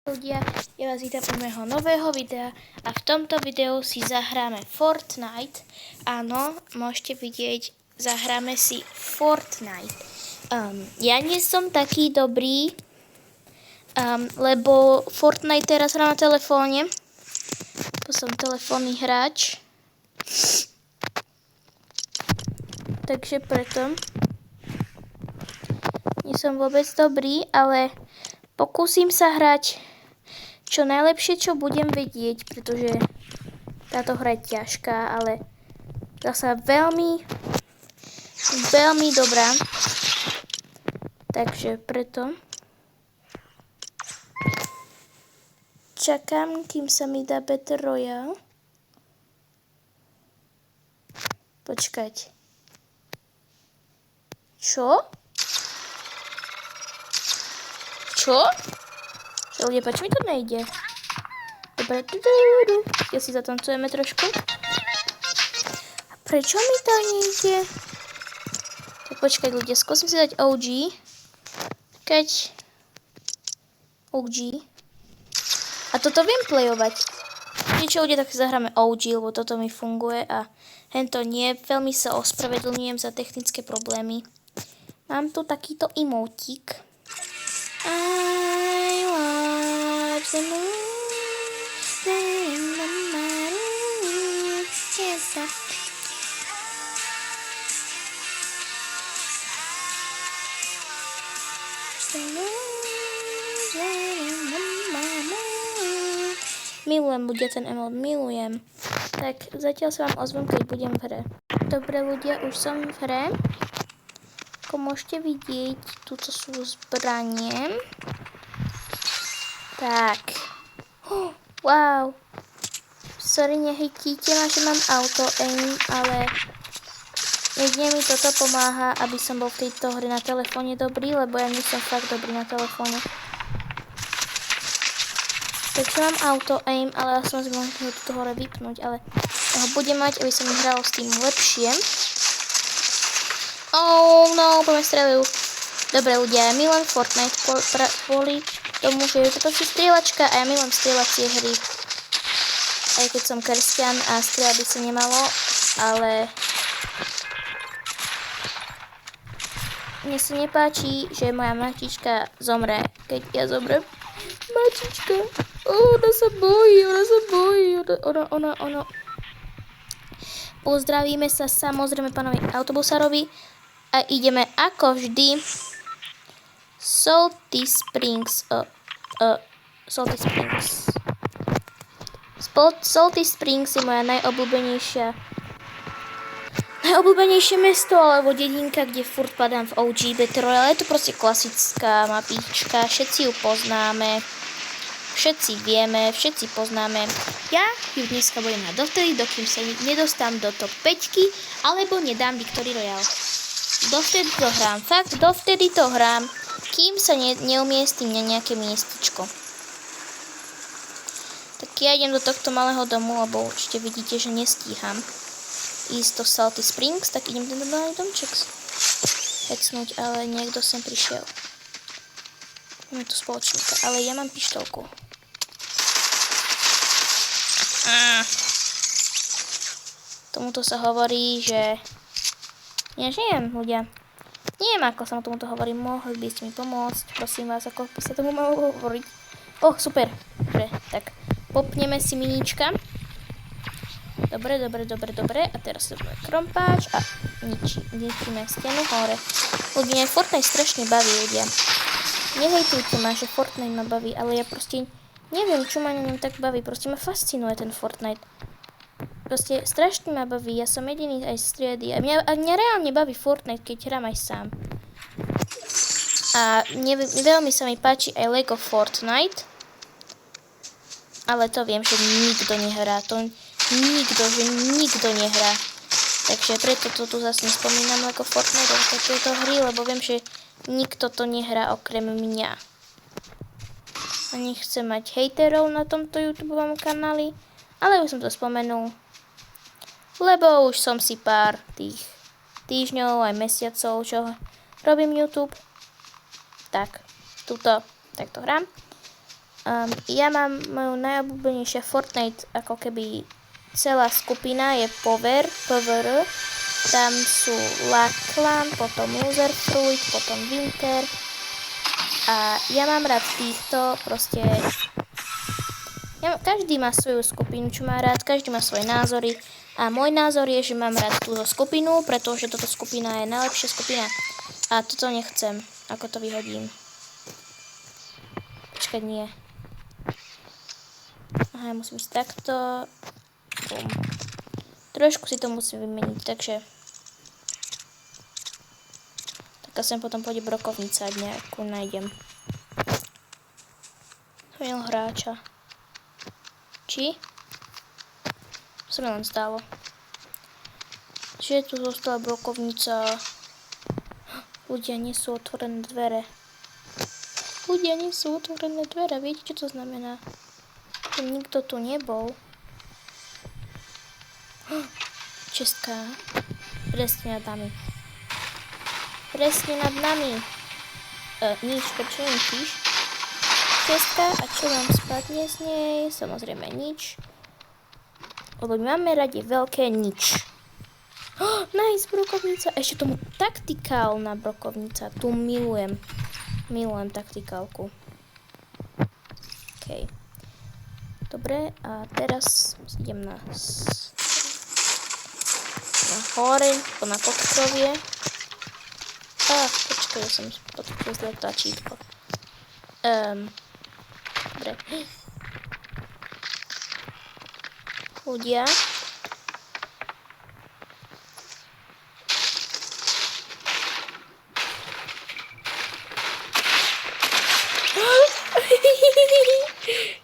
Ľudia, ja vás vítam u môjho nového videa a v tomto videu si zahráme Fortnite. Áno, môžete vidieť, zahráme si Fortnite. Ja nie som taký dobrý, lebo Fortnite teraz hrám na telefóne. Som telefónny hráč. Takže preto nie som vôbec dobrý, ale pokúsim sa hrať čo najlepšie, čo budem vedieť, pretože táto hra je ťažká, ale zasa veľmi, veľmi dobrá. Takže preto čakám, kým sa mi dá Battle Royale. Počkať. Čo? Čo? Ľudia, prečo mi to nejde? Dobre, ja si zatancujeme trošku. A prečo mi to nejde? Tak počkaj ľudia, skúsim si dať OG. Keď OG. A toto viem playovať. Niečo ľudia, tak zahráme OG, lebo toto mi funguje a hento nie. Veľmi sa ospravedlňujem za technické problémy. Mám tu takýto emotik. I watch the moon in the moon. Yes, milujem ľudia ten emot, milujem. Tak zatiaľ sa vám ozvem, keď budem v hre. Dobre ľudia, už som v hre. Ako môžete vidieť, tuto sú zbranie. Tak. Wow. Sorry, nehejtíte ma, že mám auto aim, ale jedine mi toto pomáha, aby som bol v tejto hre na telefóne dobrý, lebo ja nie som fakt dobrý na telefóne. Takže mám auto aim, ale ja som si mohol túto hore vypnúť, ale ja ho budem mať, aby som hral s tým lepšie. Oh no, poďme strieľajú. Dobre ľudia, ja milujem Fortnite kvôli tomu, že je to proste strieľačka a ja milujem strieľacie hry. Aj keď som kresťan a strieľať by sa nemalo, ale mne sa nepáči, že moja matička zomre, keď ja zomrem. Matička, ona sa bojí, ona. Pozdravíme sa samozrejme pánovi autobusárovi. A ideme ako vždy Salty Springs. Salty Springs je moja najobľúbenejšie mesto alebo dedinka, kde furt padám v OG Battle Royale. Je to proste klasická mapička, všetci ju poznáme, všetci vieme, všetci poznáme. Ja ju dneska budem hrať dovtedy, dokým sa nedostám do top 5 alebo nedám Victory Royale. Dovtedy to hrám, fakt, dovtedy to hrám, kým sa neumiestím na nejaké miestičko. Tak ja idem do tohto malého domu, lebo určite vidíte, že nestíham ísť do Salty Springs, tak idem do malý domček hecnúť, ale niekto sem prišiel. Máme tu spoločníka, ale ja mám pištolku. Tomuto sa hovorí, že ja žijem, ľudia. Neviem, ako sa tomuto hovorí. Mohli by ste mi pomôcť. Prosím vás, ako by sa tomu malo hovoriť. Oh, super. Dobre, tak popneme si miníčka. Dobre. A teraz sa bude krompáč a ničíme stenu hore. Ľudia, Fortnite strašne baví, ľudia. Nehejtujte ma, že Fortnite ma baví, ale ja proste neviem, čo ma na ňom tak baví. Proste ma fascinuje ten Fortnite. Proste strašne ma baví, ja som jediný aj z triedy a mňa reálne baví Fortnite, keď hrám aj sám. A veľmi sa mi páči aj Lego Fortnite, ale to viem, že nikto nehrá, nikto nehrá. Takže preto to tu zase nespomínam Lego Fortnite o takéto hry, lebo viem, že nikto to nehrá okrem mňa. A nechcem mať hejterov na tomto YouTubeovom kanáli, ale už som to spomenul. Lebo už som si pár tých týždňov aj mesiacov, čo robím YouTube. Tak, takto hrám. Ja mám moju najobľúbenejšia Fortnite, ako keby celá skupina je PVR. Tam sú Laklan, potom Loserfruit, potom Winter. A ja mám rád týchto, proste... Každý má svoju skupinu, čo má rád, každý má svoje názory. A môj názor je, že mám rád túto skupinu, pretože táto skupina je najlepšia skupina. A toto nechcem, ako to vyhodím. Počkať, nie. Aha, musím ísť takto. Bum. Trošku si to musím vymeniť, takže... Tak sem potom pôjde brokovnica, ak nejakú nájdem. Zmenil hráča. Či? To sa mi len stalo. Čiže tu zostala brokovnica. Ľudia, nie sú otvorené dvere. Ľudia, nie sú otvorené dvere. Viete, čo to znamená? Že nikto tu nebol. Čestka. Presne nad nami. Presne nad nami. Nič, prečo nechýš? Čestka, a čo nám spadne z nej? Samozrejme nič. Lebo my máme radi veľké nič. Nice, brokovnica. Ešte tomu taktikálna brokovnica. Tu milujem. Milujem taktikálku. OK. Dobre, a teraz idem na hore, na podkrovie. Počkaj, ja som podkrovie zle tlačítko. Dobre. Ľudia.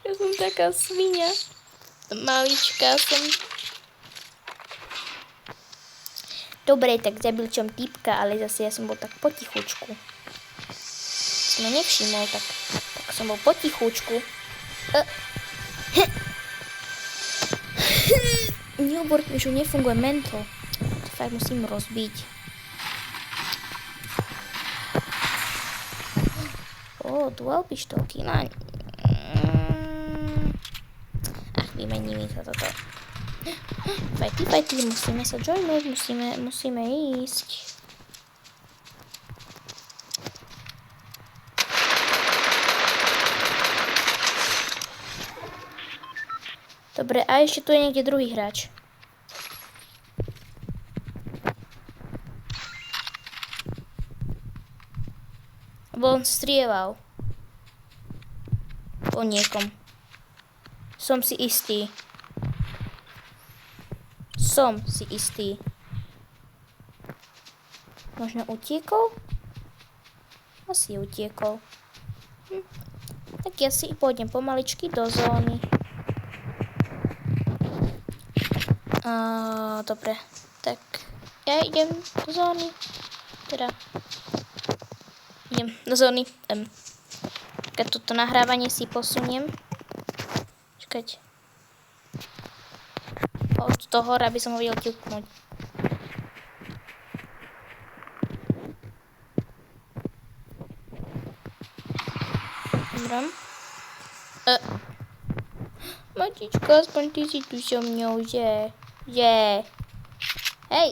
Ja som taká svinia. Maličká som. Dobre, tak zabil som typka, ale zase ja som bol tak potichučku. Som ma nevšimol, tak som bol potichučku. Neobor mi, že nefunguje mental. To fakt musím rozbiť. Dual pištolky. Vymením ich za toto. Fajty, musíme sa joinúť, musíme ísť. Dobre, a ešte tu je niekde druhý hráč. Lebo on strieľal. Po niekom. Som si istý. Možno utiekol? Asi utiekol. Tak ja si pôjdem pomaličky do zóny. Dobre. Tak ja idem do zóny. Idem do zóny. Keď toto nahrávanie si posuniem. Čakať. Od toho hora, aby som ho videl ťuknúť. Dobre. Matičko, aspoň ty si tu so mňou, že? Hej.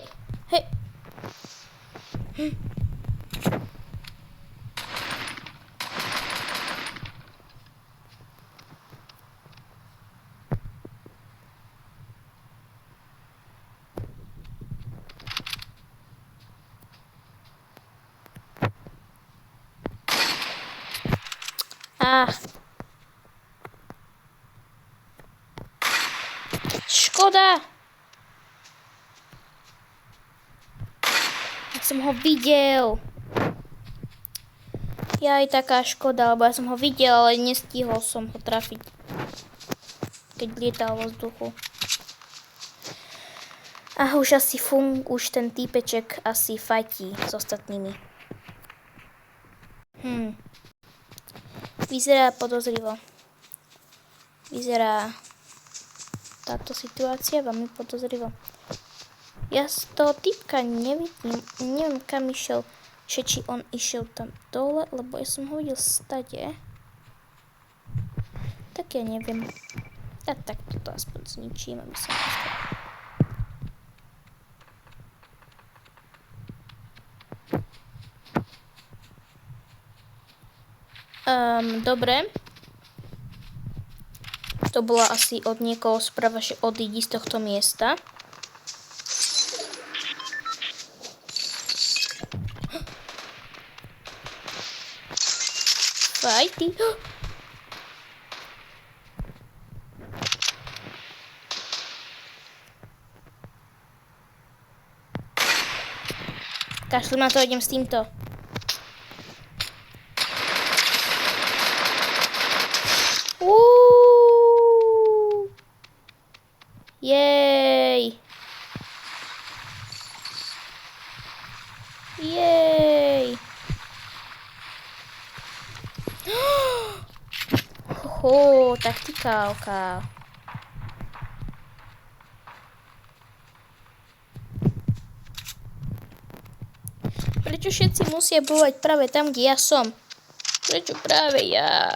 Škoda. Ja som ho videl. Aj taká škoda, lebo ja som ho videl, ale nestihol som ho trafiť, keď lietal vo vzduchu. A už asi už ten týpeček asi fajtí s ostatnými. Vyzerá podozrivo. Vyzerá táto situácia veľmi podozrivo. Ja z toho týpka nevidím, neviem kam išiel, či on išiel tam dole, lebo ja som ho videl stade. ja neviem. A tak toto aspoň zničím, aby som nestalo. Dobre. To bola asi od niekoho správa, že odídi z tohto miesta. Fajty. Kašľu na to, idem s týmto. Jej. Jej. Hoho, taktikálka. Prečo všetci musia bojovať práve tam, kde ja som? Prečo práve ja?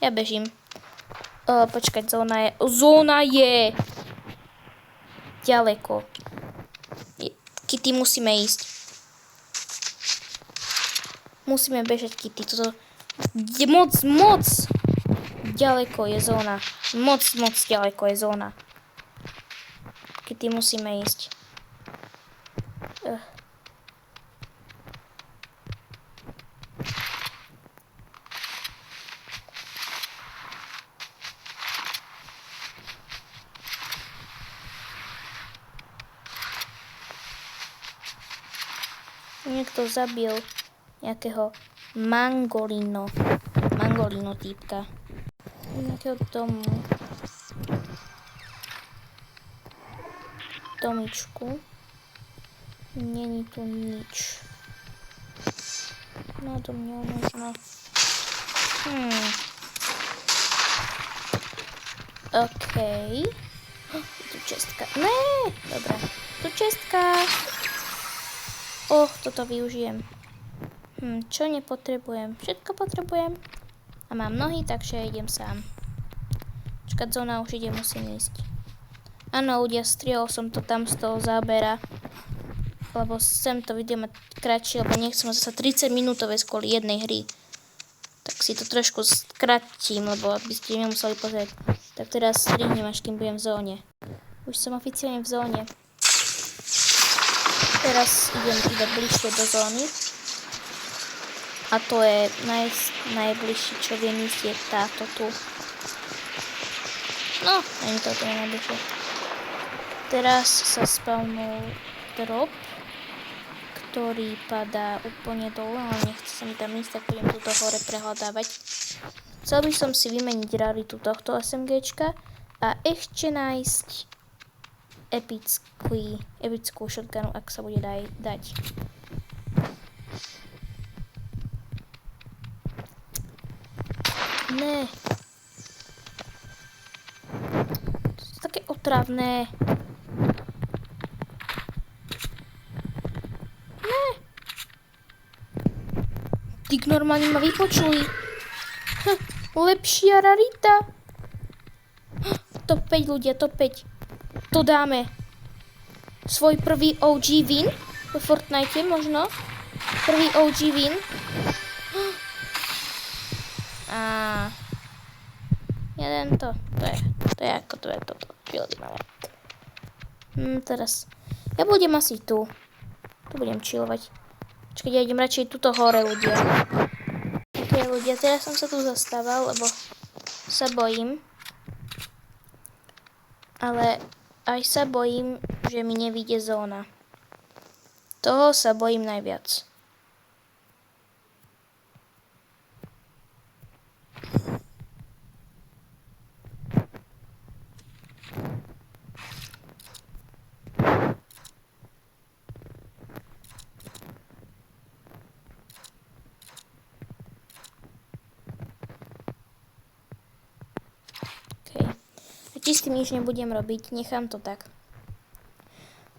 Ja bežím. Počkať, zóna je ďaleko. Kitty, musíme ísť. Musíme bežať, Kitty. Toto je moc ďaleko je zóna. Moc ďaleko je zóna. Kitty, musíme ísť. Niekto zabil nejakého mangolino týpka. Nejakého domičku. Není tu nič. Nado mňou možno. Okej. Tu čestka. Ne! Dobre. Tu čestka. Toto využijem. Čo nepotrebujem? Všetko potrebujem. A mám nohy, takže idem sám. Čakať, zóna už ide, musím ísť. Áno, ľudia, strihol som to tam z toho zábera. Lebo chcem to video mať kratšie, lebo nechcem zase 30 minútové kvôli jednej hry. Tak si to trošku skratím, lebo aby ste nemuseli pozrieť. Tak teraz strihnem, až kým budem v zóne. Už som oficiálne v zóne. Teraz idem iba bližšie do zóny. A to je najbližšie, čo viem ísť, je táto tu. No, ani toto je najbližšie. Teraz sa spawnul drop, ktorý padá úplne dole, ale nechce sa mi tam ísť, tak budem tuto hore prehľadávať. Chcel by som si vymeniť raritu tohto SMGčka a ešte nájsť epickú shotgunu, ak sa bude dať. Ne. To je také otravné. Ne. Tík normálne ma vypočuli. Lepšia rarita. Top 5 ľudia, top 5. To dáme. Svoj prvý OG win v Fortnite možno. Prvý OG win. A jeden to je ako to je toto. Chilly máme. Teraz. Ja budem asi tu. Tu budem chillovať. Počkať, ja idem radšej tuto hore, ľudia. Ok, ľudia, teraz som sa tu zastával, lebo sa bojím. Ale aj sa bojím, že mi nevyjde zóna. Toho sa bojím najviac. S tým nič nebudem robiť, nechám to tak.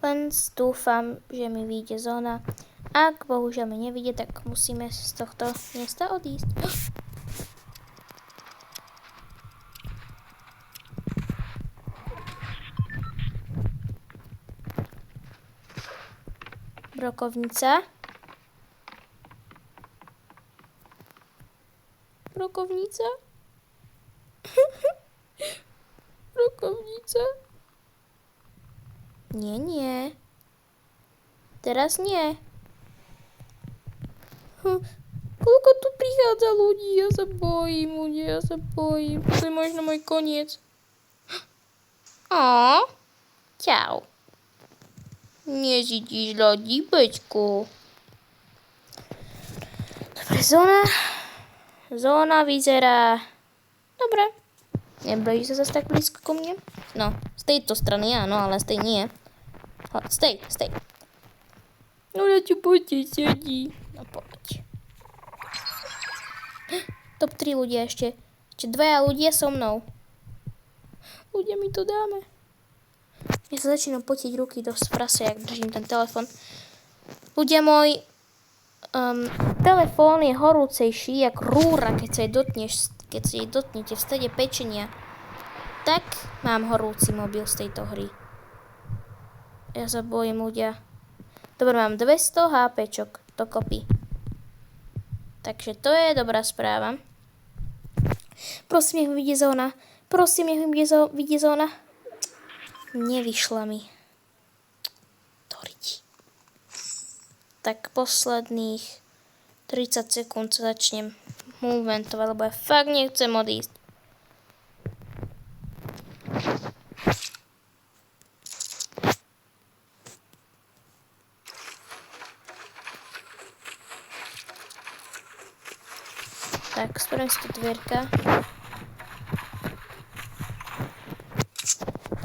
Len dúfam, že mi vyjde zóna. Ak bohužiaľ mi nevyjde, tak musíme z tohto miesta odísť. Brokovnica. Brokovnica. Brokovnica. Nie. Teraz nie. Koľko tu prichádza ľudí? Ja sa bojím, ľudia, ja sa bojím. To je možno môj koniec. Čau. Nezidíš ľudí, Beťko. Dobre, zóna vyzerá... Dobre. Nebojíš sa zase tak blízko ku mne? No, z tejto strany áno, ale z tej nie. Stej. No ja ti poďte sedí. No poď. Top 3 ľudia ešte. Ešte 2 ľudia so mnou. Ľudia, my to dáme. Ja sa začínam potiť ruky dosť v prase, jak držím ten telefon. Ľudia, môj telefón je horúcejší, jak rúra, keď sa jej dotknete v strede pečenia. Tak mám horúci mobil z tejto hry. Ja sa bojím, ľudia. Dobre, mám 200 HPčok dokopy. Takže to je dobrá správa. Prosím, nech mi vidie zóna. Nevyšla mi. Doriti. Tak posledných 30 sekúnd sa začnem movementovať, lebo ja fakt nechcem odísť. Tak, spravím si tu dvierka.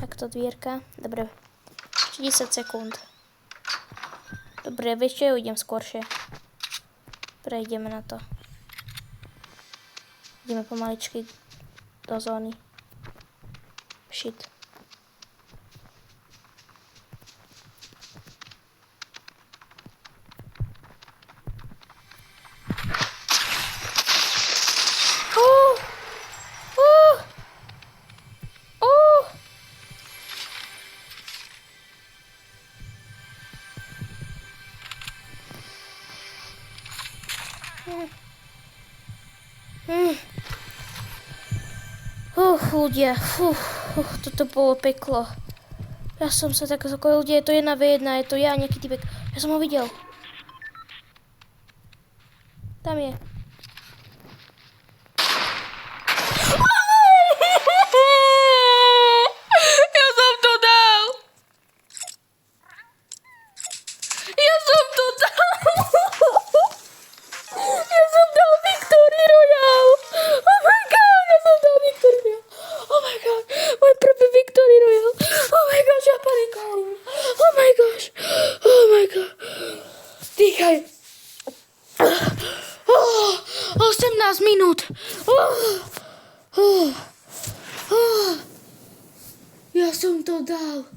Takto dvierka. Dobre. 10 sekúnd. Dobre, vieš čo, ja idem skôršie. Prejdeme na to. Ideme pomaličky do zóny. Shit. Ľudia, toto bolo peklo. Ja som sa tak zakojil, ľudia, je to 1v1, je to ja, nejaký typek. Ja som ho videl. Tam je. Ja som to dal! Ja som dal Victory Royale! Oh my god, ja som dal Victory Royale! Oh my god, môj prvý Victory Royale! Oh my gosh, ja panikujem! Oh my gosh! Oh my god! Dýchaj! 18 minút! Ja som to dal!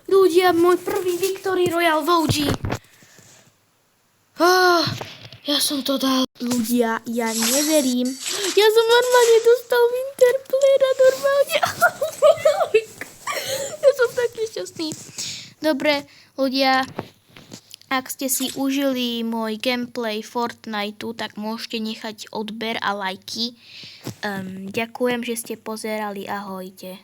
Ľudia, môj prvý Victory Royale v OG! Ja som to dal. Ľudia, ja neverím. Ja som normálne dostal Winterplayera, normálne. Ja som taký šťastný. Dobre, ľudia, ak ste si užili môj gameplay Fortniteu, tak môžete nechať odber a lajky. Ďakujem, že ste pozerali. Ahojte.